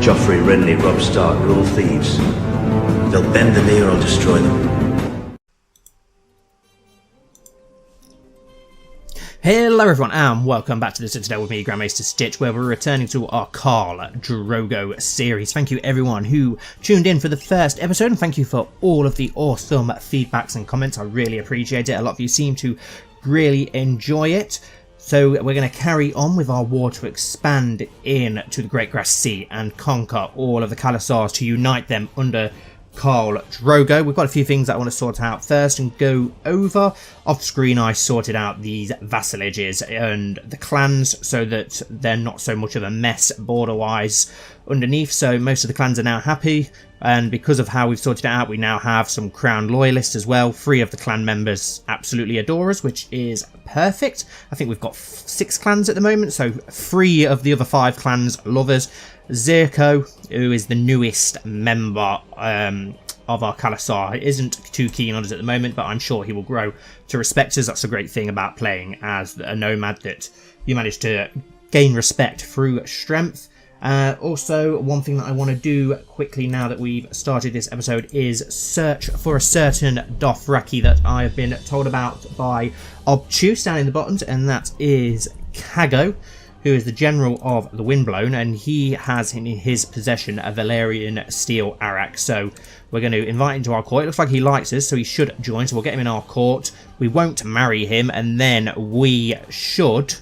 Joffrey, Renly, Robb Stark are all thieves. They'll bend the knee or I'll destroy them. Hello everyone and welcome back to the Citadel with me, Grand Maester Stitch, where we're returning to our Khal Drogo series. Thank you everyone who tuned in for the first episode, and thank you for all of the awesome feedbacks and comments. I really appreciate it. A lot of you seem to really enjoy it. So we're going to carry on with our war to expand into the Great Grass Sea and conquer all of the khalasars to unite them under Khal Drogo. We've got a few things that I want to sort out first and go over. Off screen I sorted out these vassalages and the clans so that they're not so much of a mess border wise underneath, so most of the clans are now happy, and because of how we've sorted it out we now have some crown loyalists as well. 3 of the clan members absolutely adore us, which is perfect. I think we've got 6 clans at the moment, so 3 of the other 5 clans love us. Zirko, who is the newest member of our khalasar, isn't too keen on us at the moment, but I'm sure he will grow to respect us. That's a great thing about playing as a nomad, that you manage to gain respect through strength. Also, one thing that I want to do quickly now that we've started this episode is search for a certain Dothraki that I have been told about by Obtuse down in the bottoms, and that is Cago, who is the general of the Windblown, and he has in his possession a Valyrian steel arak. So we're going to invite him to our court. It looks like he likes us, so he should join. So we'll get him in our court. We won't marry him, and then we should,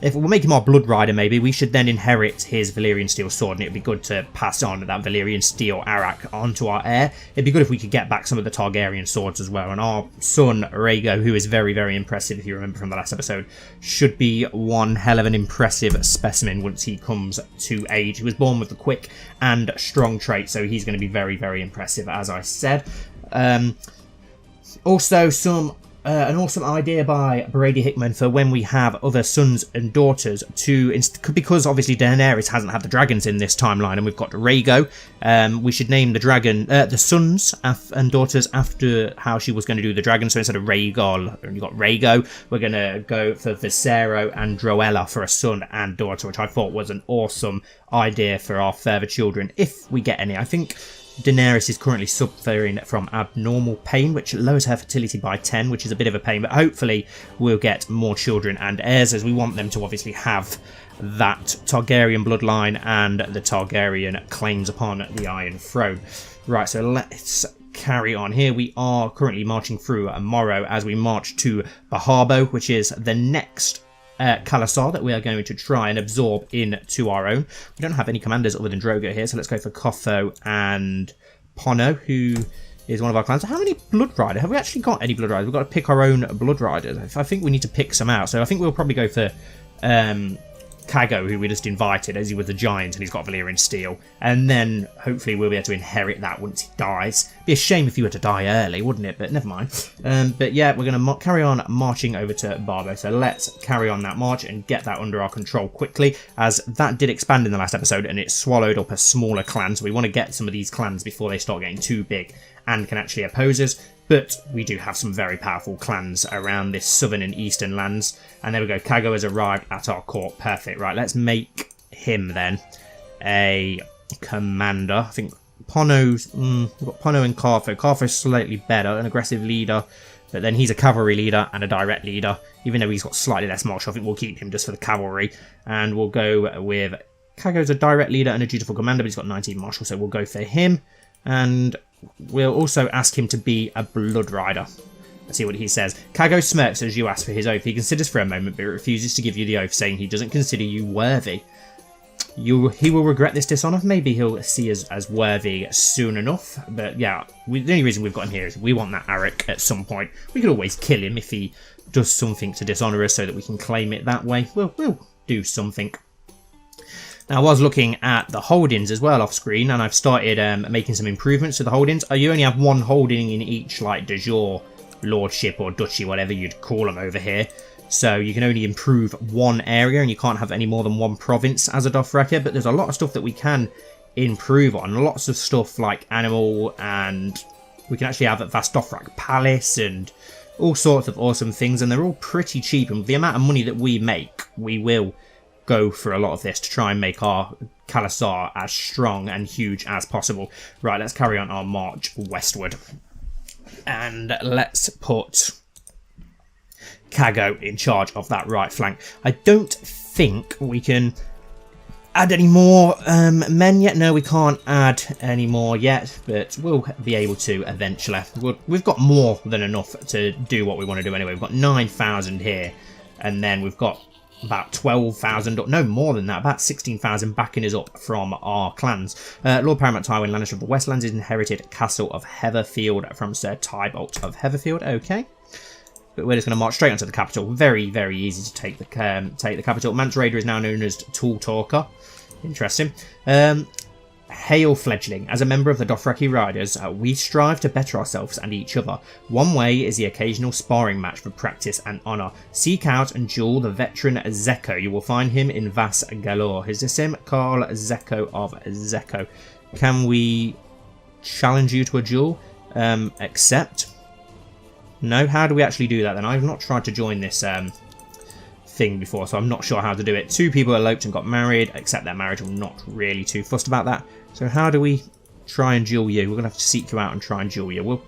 if we'll make him our blood rider, maybe we should then inherit his Valyrian steel sword, and it'd be good to pass on that Valyrian steel arak onto our heir. It'd be good if we could get back some of the Targaryen swords as well, and our son Rhaego, who is very, very impressive if you remember from the last episode, should be one hell of an impressive specimen once he comes to age. He was born with the quick and strong trait, so he's going to be very, very impressive, as I said. Also, an awesome idea by Brady Hickman for when we have other sons and daughters to, because obviously Daenerys hasn't had the dragons in this timeline, and we've got Rhaego. We should name the sons and daughters after how she was going to do the dragon. So instead of Rhaegal, you've got Rhaego. We're going to go for Visero and Droella for a son and daughter, which I thought was an awesome idea for our further children, if we get any. I think Daenerys is currently suffering from abnormal pain, which lowers her fertility by 10, which is a bit of a pain, but hopefully we'll get more children and heirs, as we want them to obviously have that Targaryen bloodline and the Targaryen claims upon the Iron Throne. Right, so let's carry on. Here we are currently marching through Morrow as we march to Aharbo, which is the next khalasar that we are going to try and absorb into our own. We don't have any commanders other than Drogo here, so let's go for Kotho and Pono, who is one of our clans. How many blood riders? Have we actually got any blood riders? We've got to pick our own blood riders. I think we need to pick some out, so I think we'll probably go for Cago, who we just invited, as he was a giant and he's got Valyrian steel, and then hopefully we'll be able to inherit that once he dies. Be a shame if he were to die early, wouldn't it? But never mind. But yeah, we're going to carry on marching over to Barbo, so let's carry on that march and get that under our control quickly, as that did expand in the last episode and it swallowed up a smaller clan, so we want to get some of these clans before they start getting too big and can actually oppose us. But we do have some very powerful clans around this southern and eastern lands. And there we go, Cago has arrived at our court. Perfect. Right, let's make him then a commander. I think Pono's, we've got Pono and Cartho. Cartho's slightly better, an aggressive leader, but then he's a cavalry leader and a direct leader. Even though he's got slightly less martial, I think we'll keep him just for the cavalry. And we'll go with Cago's a direct leader and a dutiful commander, but he's got 19 martial, so we'll go for him. And we'll also ask him to be a blood rider. Let's see what he says. Cago smirks as you ask for his oath. He considers for a moment, but refuses to give you the oath, saying he doesn't consider you worthy. He will regret this dishonour. Maybe he'll see us as worthy soon enough. But yeah, the only reason we've got him here is we want that Arak at some point. We could always kill him if he does something to dishonour us so that we can claim it that way. We'll do something. Now, I was looking at the holdings as well off screen, and I've started making some improvements to the holdings. You only have one holding in each, like, de jure, lordship or duchy, whatever you'd call them over here. So you can only improve one area, and you can't have any more than one province as a Dothraki. But there's a lot of stuff that we can improve on. Lots of stuff like animal, and we can actually have a vast Dothrak palace and all sorts of awesome things. And they're all pretty cheap. And with the amount of money that we make, we will go for a lot of this to try and make our khalasar as strong and huge as possible. Right, let's carry on our march westward. And let's put Cago in charge of that right flank. I don't think we can add any more men yet. No, we can't add any more yet, but we'll be able to eventually. We've got more than enough to do what we want to do anyway. We've got 9,000 here, and then we've got about 12,000, no more than that, about 16,000 backing us up from our clans. Lord Paramount Tywin Lannister of the Westlands is inherited Castle of Heatherfield from Sir Tybalt of Heatherfield. Okay. But we're just going to march straight onto the capital. Very, very easy to take the capital. Mance Raider is now known as Tool Talker. Interesting. Hail Fledgling. As a member of the Dothraki Riders, we strive to better ourselves and each other. One way is the occasional sparring match for practice and honour. Seek out and duel the veteran Zeko. You will find him in Vas Galore. Is this him? Khal Drogo of Zeko. Can we challenge you to a duel? Accept. No, how do we actually do that then? I've not tried to join this thing before, so I'm not sure how to do it. 2 people eloped and got married, accept their marriage. I'm not really too fussed about that. So how do we try and duel you? We're going to have to seek you out and try and duel you. Do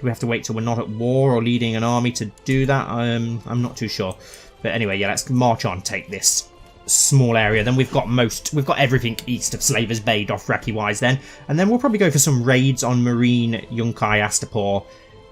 we have to wait till we're not at war or leading an army to do that? I'm not too sure. But anyway, yeah, let's march on, take this small area. Then we've got everything east of Slaver's Bay, Dothraki-wise then. And then we'll probably go for some raids on Marine, Yunkai, Astapor,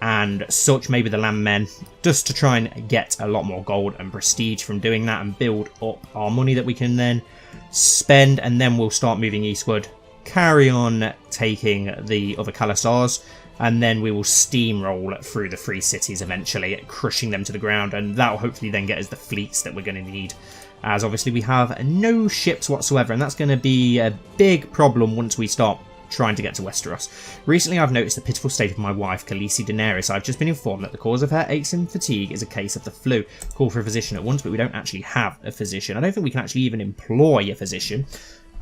and such, maybe the landmen, just to try and get a lot more gold and prestige from doing that and build up our money that we can then spend, and then we'll start moving eastward, carry on taking the other khalasars, and then we will steamroll through the free cities eventually, crushing them to the ground, and that will hopefully then get us the fleets that we're going to need, as obviously we have no ships whatsoever, and that's going to be a big problem once we start trying to get to Westeros. Recently I've noticed the pitiful state of my wife, Khaleesi Daenerys. I've just been informed that the cause of her aches and fatigue is a case of the flu. Call for a physician at once, but we don't actually have a physician. I don't think we can actually even employ a physician.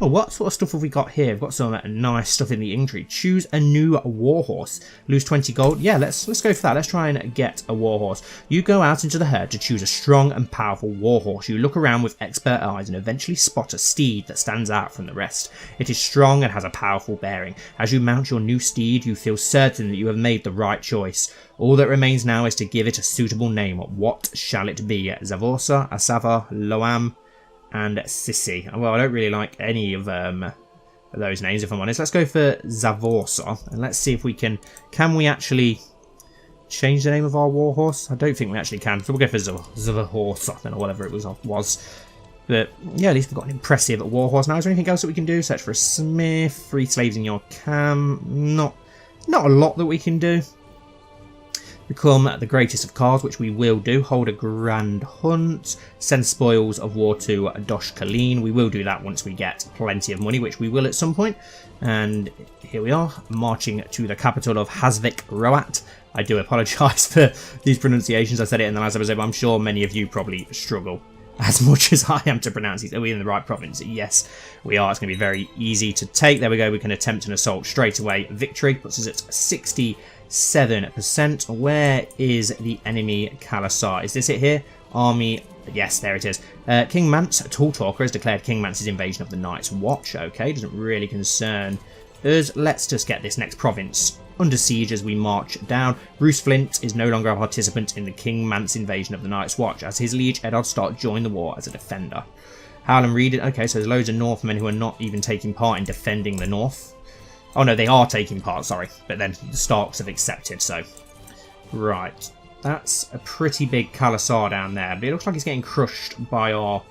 Oh, what sort of stuff have we got here? We've got some nice stuff in the inventory. Choose a new warhorse. Lose 20 gold. Yeah, let's go for that. Let's try and get a warhorse. You go out into the herd to choose a strong and powerful warhorse. You look around with expert eyes and eventually spot a steed that stands out from the rest. It is strong and has a powerful bearing. As you mount your new steed, you feel certain that you have made the right choice. All that remains now is to give it a suitable name. What shall it be? Zavorsa, Asava, Loam, and Sissi. Well, I don't really like any of those names, if I'm honest. Let's go for Zavorsa, and let's see if we can we actually change the name of our warhorse? I don't think we actually can, so we'll go for Zavorsa, then, or whatever it was. But yeah, at least we've got an impressive warhorse. Now, is there anything else that we can do? Search for a smith, 3 slaves in your camp. Not a lot that we can do. Become the greatest of cards, which we will do. Hold a grand hunt. Send spoils of war to Dosh Kalin. We will do that once we get plenty of money, which we will at some point. And here we are, marching to the capital of Hasvik Roat. I do apologise for these pronunciations. I said it in the last episode, but I'm sure many of you probably struggle as much as I am to pronounce these. Are we in the right province? Yes, we are. It's going to be very easy to take. There we go. We can attempt an assault straight away. Victory puts us at 67%. Where is the enemy khalasar? Is this it here? Army. Yes, there it is. King Mance, Tall Talker, has declared King Mance's invasion of the Night's Watch. Okay, doesn't really concern us. Let's just get this next province under siege as we march down. Roose Flint is no longer a participant in the King Mance invasion of the Night's Watch, as his liege Eddard Stark joined the war as a defender. Howland Reed. Okay, so there's loads of Northmen who are not even taking part in defending the North. Oh no, they are taking part, sorry. But then the Starks have accepted, so. Right. That's a pretty big khalasar down there. But it looks like it's getting crushed by our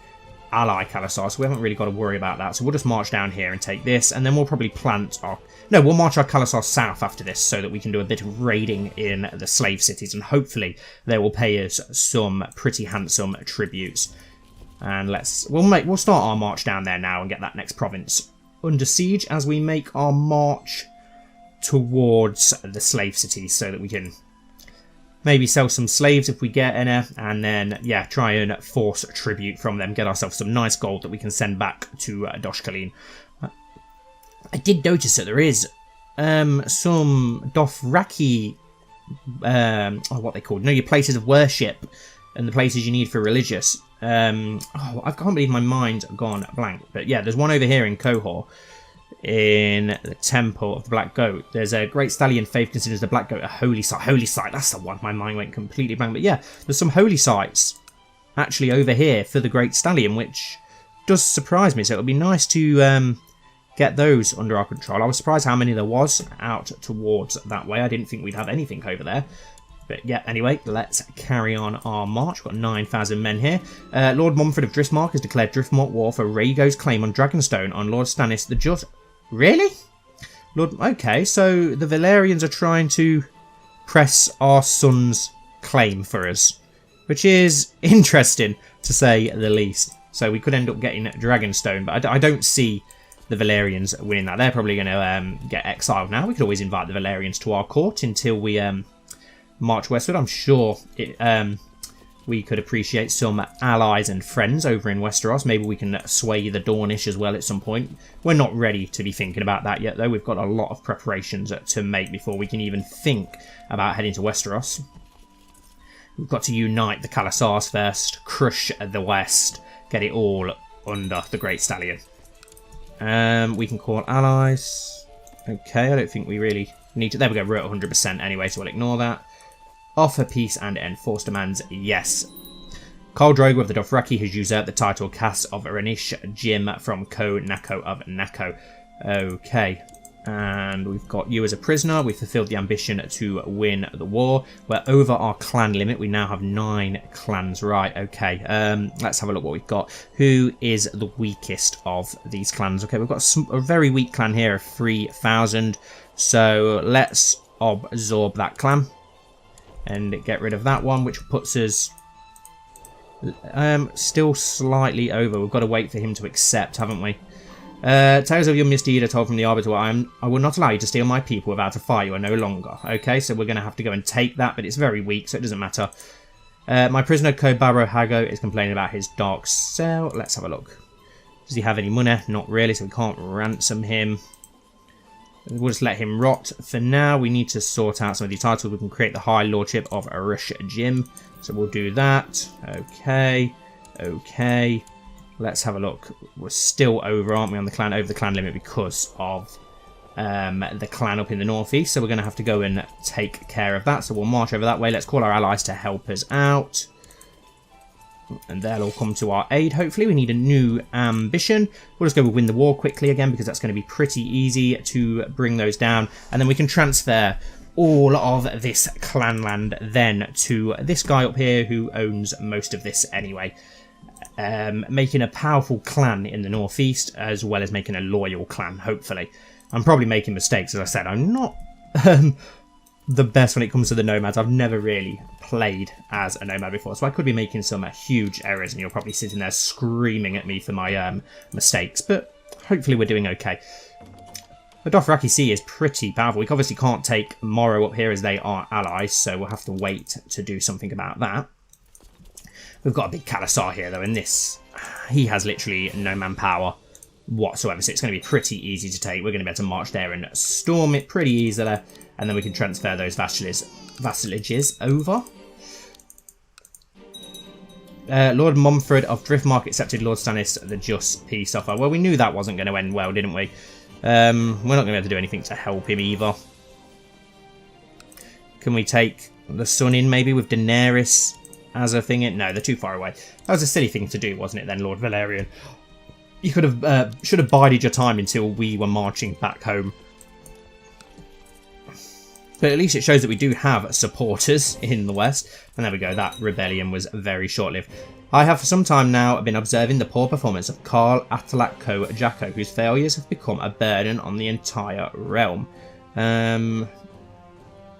ally khalasar, so we haven't really got to worry about that. So we'll just march down here and take this, and then we'll probably plant our... No, we'll march our khalasar south after this so that we can do a bit of raiding in the slave cities, and hopefully they will pay us some pretty handsome tributes. And we'll start our march down there now and get that next province under siege as we make our march towards the slave cities so that we can maybe sell some slaves if we get any, and then, yeah, try and force tribute from them, get ourselves some nice gold that we can send back to Dosh Kalin. I did notice that there is some Dothraki, what they called, your places of worship and the places you need for religious I can't believe my mind's gone blank. But yeah, there's one over here in Qohor, in the Temple of the Black Goat. There's a Great Stallion faith considers the Black Goat a holy site. Holy site, that's the one. My mind went completely blank. But yeah, there's some holy sites actually over here for the Great Stallion, which does surprise me. So it'll be nice to get those under our control. I was surprised how many there was out towards that way. I didn't think we'd have anything over there. But yeah, anyway, let's carry on our march. We've got 9,000 men here. Lord Mumford of Driftmark has declared Driftmark war for Rhaego's claim on Dragonstone on Lord Stannis the Just. Really? Okay, so the Valyrians are trying to press our son's claim for us, which is interesting to say the least. So we could end up getting Dragonstone, but I don't see the Valyrians winning that. They're probably going to get exiled now. We could always invite the Valyrians to our court until we march westward. I'm sure we could appreciate some allies and friends over in Westeros. Maybe we can sway the Dornish as well at some point. We're not ready to be thinking about that yet, though. We've got a lot of preparations to make before we can even think about heading to Westeros. We've got to unite the khalasars first, crush the West, get it all under the Great Stallion. We can call allies. Okay, I don't think we really need to. There we go, we're at 100% anyway, so we'll ignore that. Offer peace and enforce demands, yes. Khal Drogo of the Dothraki has usurped the title Cass of Rhaenish Jim from Ko Nako of Nako. Okay, and we've got you as a prisoner. We've fulfilled the ambition to win the war. We're over our clan limit. We now have 9 clans. Right, okay. Let's have a look what we've got. Who is the weakest of these clans? Okay, we've got a very weak clan here of 3,000. So let's absorb that clan and get rid of that one, which puts us still slightly over. We've got to wait for him to accept, haven't we? Tales of your misdeed are told from the Arbiter. I will not allow you to steal my people without a fire. You are no longer. Okay, so we're going to have to go and take that, but it's very weak, so it doesn't matter. My prisoner, Rhaego, is complaining about his dark cell. Let's have a look. Does he have any money? Not really, so we can't ransom him. We'll just let him rot for now. We need to sort out some of the titles. We can create the High Lordship of Arush Jim. So we'll do that. Okay. Okay. Let's have a look. We're still over, aren't we, on the clan, over the clan limit because of the clan up in the northeast. So we're going to have to go and take care of that. So we'll march over that way. Let's call our allies to help us out. And they'll all come to our aid, hopefully. We need a new ambition. We'll just go with win the war quickly again, because that's going to be pretty easy to bring those down. And then we can transfer all of this clan land then to this guy up here who owns most of this anyway. Making a powerful clan in the northeast, as well as making a loyal clan, hopefully. I'm probably making mistakes, as I said. I'm not the best when it comes to the nomads. I've never really played as a nomad before, so I could be making some huge errors, and you're probably sitting there screaming at me for my mistakes, but hopefully we're doing okay. The Dothraki Sea is pretty powerful. We obviously can't take Morrow up here as they are allies, so we'll have to wait to do something about that. We've got a big khalasar here, though, and this, he has literally no manpower whatsoever, so it's going to be pretty easy to take. We're going to be able to march there and storm it pretty easily, and then we can transfer those vassalages over. Lord Mumford of Driftmark accepted Lord Stannis the Just peace offer. Well, we knew that wasn't going to end well, didn't we? We're not going to be able to do anything to help him either. Can we take the sun in maybe with Daenerys as a thing? No, they're too far away. That was a silly thing to do, wasn't it then, Lord Valerian? You could have should have bided your time until we were marching back home. But at least it shows that we do have supporters in the West. And there we go, that rebellion was very short-lived. I have for some time now been observing the poor performance of Khal Drogo, whose failures have become a burden on the entire realm.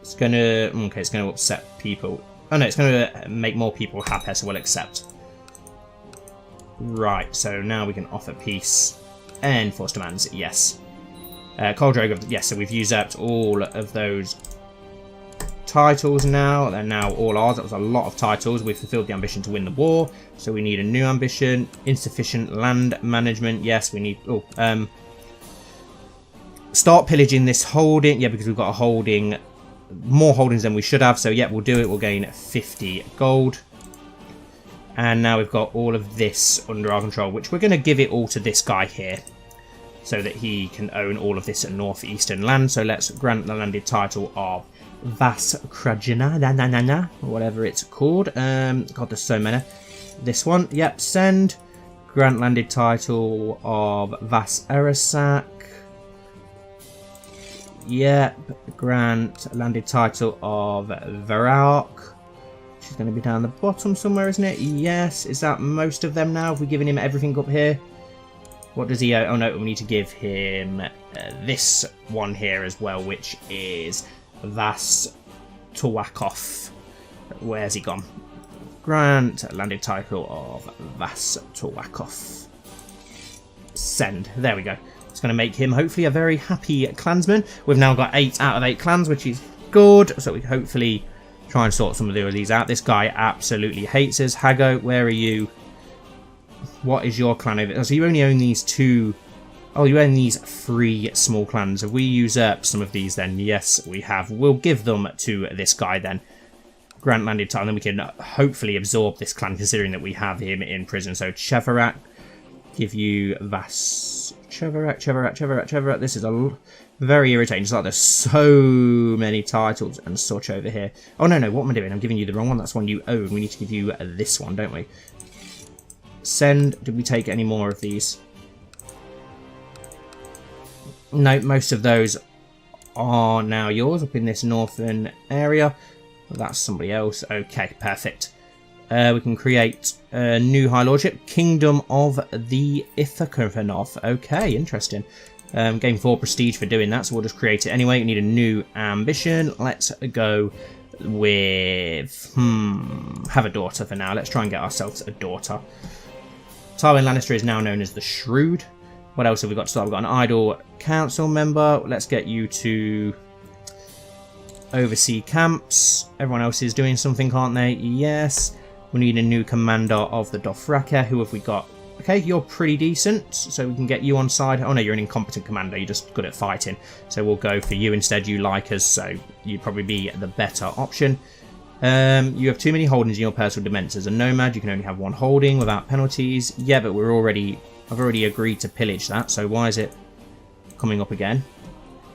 It's going to upset people. Oh no, it's going to make more people happy, so we'll accept. Right, so now we can offer peace and force demands, yes. Khal Drogo, yes, so we've usurped all of those titles now. They're now all ours. That was a lot of titles. We've fulfilled the ambition to win the war, so we need a new ambition. Insufficient land management, yes, we need... start pillaging this holding, yeah, because we've got a holding, more holdings than we should have, so yeah, we'll do it. We'll gain 50 gold. And now we've got all of this under our control, which we're going to give it all to this guy here, so that he can own all of this northeastern land. So let's grant the landed title of Vas Krajina, or whatever it's called. God, there's so many. This one, yep, send. Grant landed title of Vas Erasak. Yep, grant landed title of Veraark. She's going to be down the bottom somewhere, isn't it? Yes. Is that most of them now? Have we given him everything up here? What does he owe? Oh no, we need to give him this one here as well, which is Vas Torwakov. Where's he gone? Grant landed title of Vas Torwakov. Send. There we go. It's going to make him hopefully a very happy clansman. We've now got 8 out of 8 clans, which is good. So we hopefully try and sort some of these out. This guy absolutely hates us. Hago, where are you? What is your clan over? So you only own these 2. Oh, you own these 3 small clans. Have we usurped some of these then? Yes, we have. We'll give them to this guy then. Grant landed title, and then we can hopefully absorb this clan, considering that we have him in prison. So Chevarak, give you Vas. Chevarak. This is very irritating. Just like there's so many titles and such over here. Oh, no. What am I doing? I'm giving you the wrong one. That's one you own. We need to give you this one, don't we? Send. Did we take any more of these? No, most of those are now yours up in this northern area. That's somebody else. Okay, perfect. We can create a new High Lordship. Kingdom of the Ithakanov. Okay, interesting. Gain 4 prestige for doing that, so we'll just create it anyway. We need a new ambition. Let's go with... have a daughter for now. Let's try and get ourselves a daughter. Tywin Lannister is now known as the Shrewd. What else have we got to start? We've got an idle council member. Let's get you to oversee camps. Everyone else is doing something, can't they? Yes. We need a new commander of the Dothraki. Who have we got? Okay, you're pretty decent, so we can get you on side. Oh no, you're an incompetent commander. You're just good at fighting. So we'll go for you instead. You like us, so you'd probably be the better option. You have too many holdings in your personal demesnes. As a nomad, you can only have 1 holding without penalties. Yeah, but I've already agreed to pillage that, so why is it coming up again?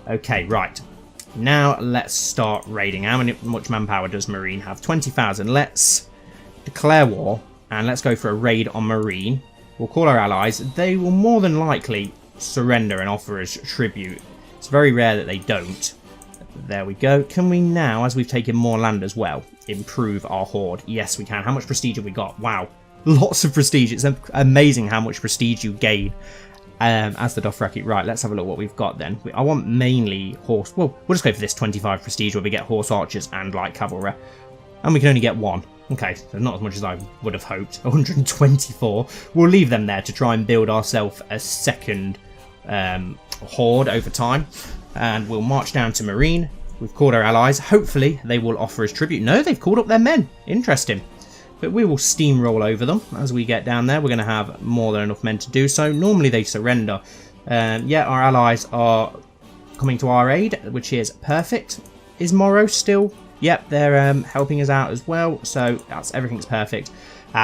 Okay, right. Now let's start raiding. How much manpower does Marine have? 20,000. Let's declare war and let's go for a raid on Marine. We'll call our allies. They will more than likely surrender and offer us tribute. It's very rare that they don't. There we go. Can we now, as we've taken more land as well, improve our horde? Yes, we can. How much prestige have we got? Wow. Lots of prestige. It's amazing how much prestige you gain as the Dothraki. Right, let's have a look what we've got then. I want mainly horse. Well, we'll just go for this 25 prestige where we get horse archers and light cavalry. And we can only get 1. Okay, so not as much as I would have hoped. 124. We'll leave them there to try and build ourselves a second horde over time. And we'll march down to Marine. We've called our allies. Hopefully they will offer us tribute. No, they've called up their men. Interesting. But we will steamroll over them as we get down there. We're going to have more than enough men to do so. Normally they surrender. Yeah, our allies are coming to our aid, which is perfect. Is Morrow still? Yep, they're helping us out as well. So everything's perfect.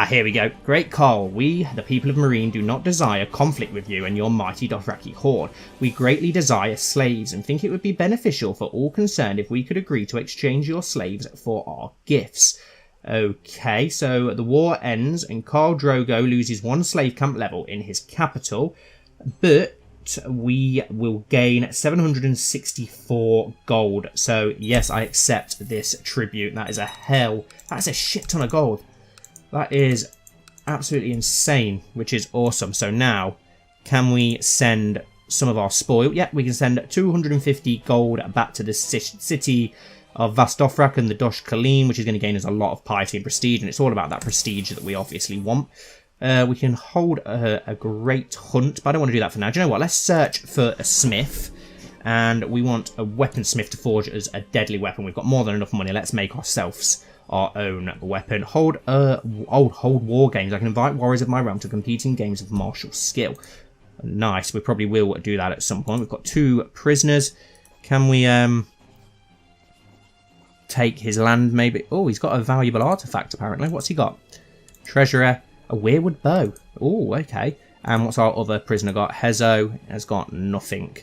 Here we go. Great Khal, we, the people of Marine, do not desire conflict with you and your mighty Dothraki horde. We greatly desire slaves and think it would be beneficial for all concerned if we could agree to exchange your slaves for our gifts. Okay, so the war ends and Khal Drogo loses 1 slave camp level in his capital, but we will gain 764 gold. So yes, I accept this tribute. That's a shit ton of gold. That is absolutely insane, which is awesome. So now, can we send some of our spoil? Yeah, we can send 250 gold back to the city of Vas Dothrak and the Dosh Khaleen, which is going to gain us a lot of piety and prestige, and it's all about that prestige that we obviously want. We can hold a great hunt, but I don't want to do that for now. Do you know what? Let's search for a smith, and we want a weaponsmith to forge us a deadly weapon. We've got more than enough money. Let's make ourselves our own weapon. Hold war games. I can invite warriors of my realm to compete in games of martial skill. Nice. We probably will do that at some point. We've got 2 prisoners. Can we take his land maybe? Oh, he's got a valuable artifact apparently. What's he got? Treasurer, a weirwood bow. Oh, okay. And what's our other prisoner got? Hezo has got nothing.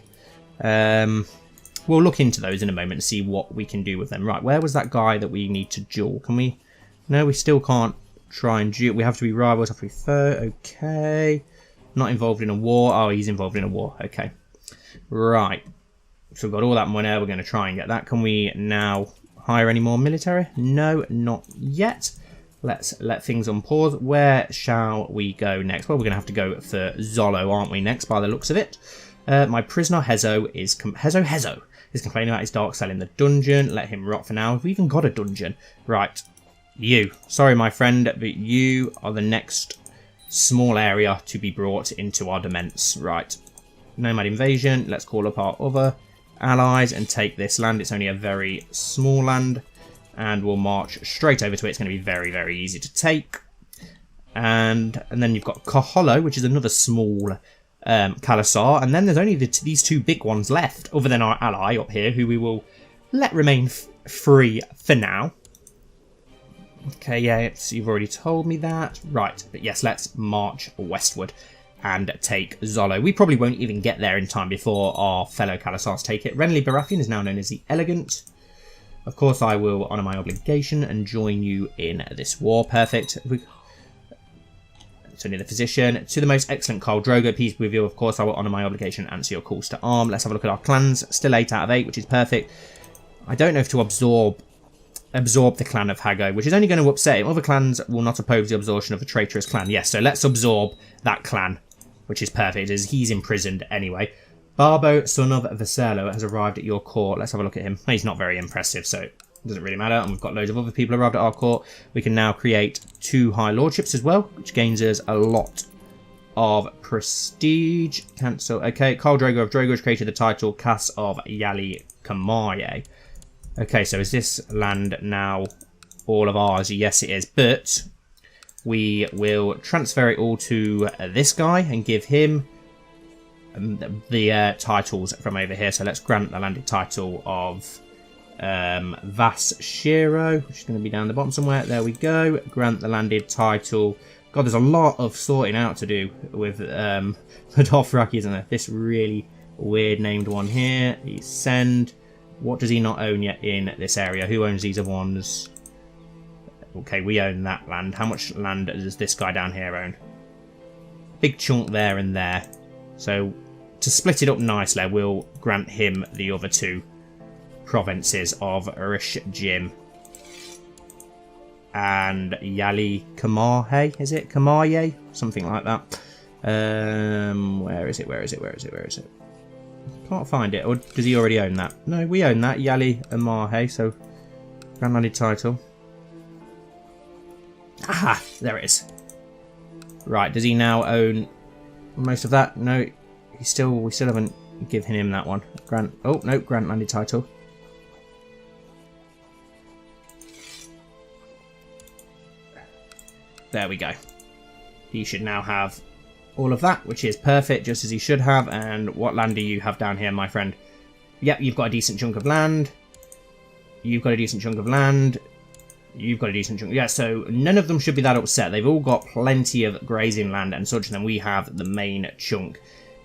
We'll look into those in a moment and see what we can do with them. Right, where was that guy that we need to duel? Can we... No, we still can't try and duel. We have to be rivals, have to be third. Okay. Not involved in a war. Oh, he's involved in a war. Okay. Right. So we've got all that money. We're going to try and get that. Can we now hire any more military? No, not yet. Let's let things on pause. Where shall we go next? Well, we're going to have to go for Zolo, aren't we, next, by the looks of it. My prisoner Hezo is complaining about his dark cell in the dungeon. Let him rot for now. Have we even got a dungeon? Right. You. Sorry, my friend, but you are the next small area to be brought into our demesne. Right. Nomad invasion. Let's call up our other allies and take this land. It's only a very small land. And we'll march straight over to it. It's going to be very, very easy to take. And then you've got Kaholo, which is another small khalasar. And then there's only these two big ones left, other than our ally up here, who we will let remain free for now. Okay, yeah, you've already told me that. Right, but yes, let's march westward and take Zolo. We probably won't even get there in time before our fellow khalasars take it. Renly Baratheon is now known as the Elegant. Of course, I will honour my obligation and join you in this war. Perfect. It's only the physician. To the most excellent Khal Drogo, peace with you. Of course, I will honour my obligation and answer your calls to arm. Let's have a look at our clans. Still 8 out of 8, which is perfect. I don't know if to absorb the clan of Rhaego, which is only going to upset him. Other clans will not oppose the absorption of a traitorous clan. Yes, so let's absorb that clan, which is perfect, as he's imprisoned anyway. Barbo, son of Vasello, has arrived at your court. Let's have a look at him. He's not very impressive, so it doesn't really matter. And we've got loads of other people arrived at our court. We can now create 2 high lordships as well, which gains us a lot of prestige. Cancel. Okay, Khal Drogo of Drogo has created the title Cas of Yali Kamaye. Okay, so is this land now all of ours? Yes, it is. But we will transfer it all to this guy and give him the titles from over here. So let's grant the landed title of Vas Shiro, which is going to be down the bottom somewhere. There we go. Grant the landed title. God, there's a lot of sorting out to do with the Dothraki, isn't there? This really weird named one here. He's send. What does he not own yet in this area? Who owns these other ones? Okay, we own that land. How much land does this guy down here own? Big chunk there and there. So to split it up nicely, we'll grant him the other 2 provinces of Rish Jim and Yali Kamahe. Is it Kamaye? Something like that. Where is it? Can't find it. Or does he already own that? No, we own that. Yali Amahe. So grand landed title. Aha! There it is. Right. Does he now own most of that? No. We still haven't given him that one. Grant. Oh no, grant landed title. There we go. He should now have all of that, which is perfect, just as he should have. And what land do you have down here, my friend? Yep, you've got a decent chunk of land. You've got a decent chunk of land. You've got a decent chunk. Yeah, so none of them should be that upset. They've all got plenty of grazing land and such. And then we have the main chunk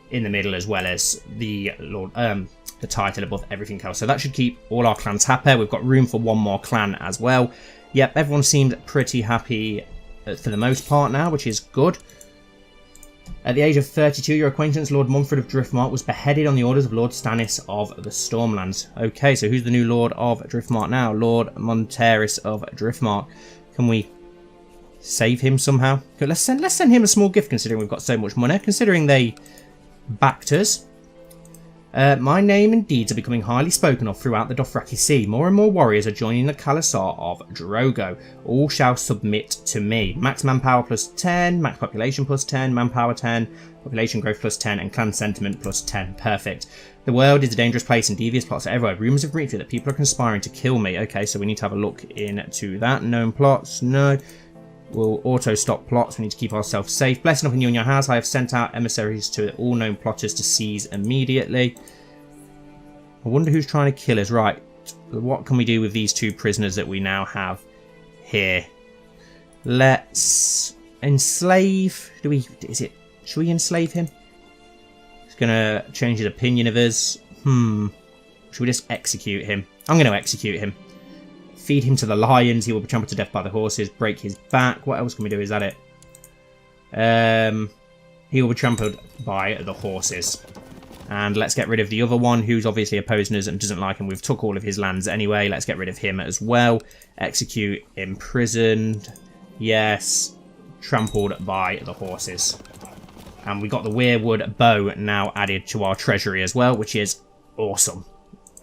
in the middle, as well as the the title above everything else. So that should keep all our clans happy. We've got room for one more clan as well. Yep, everyone seemed pretty happy for the most part now, which is good. At the age of 32, your acquaintance Lord Mumford of Driftmark was beheaded on the orders of Lord Stannis of the Stormlands. Okay, so who's the new Lord of Driftmark now? Lord Monteris of Driftmark. Can we save him somehow? Okay, let's send him a small gift, considering we've got so much money. Considering they backed us. My name and deeds are becoming highly spoken of throughout the Dothraki Sea. More and more warriors are joining the khalasar of Drogo. All shall submit to me. Max manpower plus 10, max population plus 10, manpower 10, population growth plus 10, and clan sentiment plus 10. Perfect. The world is a dangerous place and devious plots are everywhere. Rumours have reached me that people are conspiring to kill me. Okay, so we need to have a look into that. Known plots? No. We'll auto-stop plots. We need to keep ourselves safe. Blessing upon you and your house. I have sent out emissaries to all known plotters to seize immediately. I wonder who's trying to kill us. Right. What can we do with these 2 prisoners that we now have here? Let's enslave. Should we enslave him? He's gonna change his opinion of us. Should we just execute him? I'm gonna execute him. Feed him to the lions. He will be trampled to death by the horses. Break his back. What else can we do? Is that it? He will be trampled by the horses. And let's get rid of the other one who's obviously opposing us and doesn't like him. We've took all of his lands anyway. Let's get rid of him as well. Execute. Imprisoned. Yes. Trampled by the horses. And we got the weirwood bow now added to our treasury as well, which is awesome.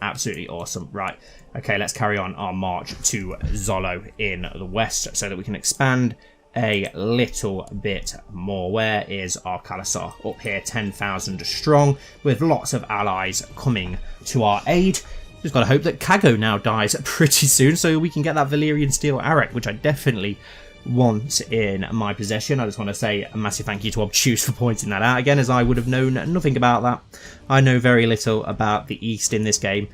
Absolutely awesome. Right. Okay, let's carry on our march to Zolo in the west so that we can expand a little bit more. Where is our khalasar? Up here, 10,000 strong, with lots of allies coming to our aid. Just got to hope that Cago now dies pretty soon so we can get that Valyrian steel arrow, which I definitely want in my possession. I just want to say a massive thank you to Obtuse for pointing that out again, as I would have known nothing about that. I know very little about the East in this game.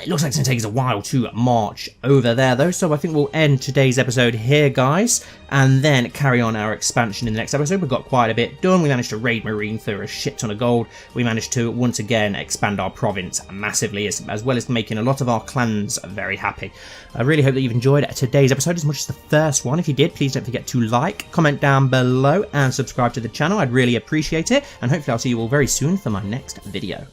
It looks like it's going to take us a while to march over there, though, so I think we'll end today's episode here, guys, and then carry on our expansion in the next episode. We've got quite a bit done. We managed to raid Marine for a shit ton of gold. We managed to, once again, expand our province massively, as well as making a lot of our clans very happy. I really hope that you've enjoyed today's episode as much as the first one. If you did, please don't forget to like, comment down below, and subscribe to the channel. I'd really appreciate it, and hopefully I'll see you all very soon for my next video.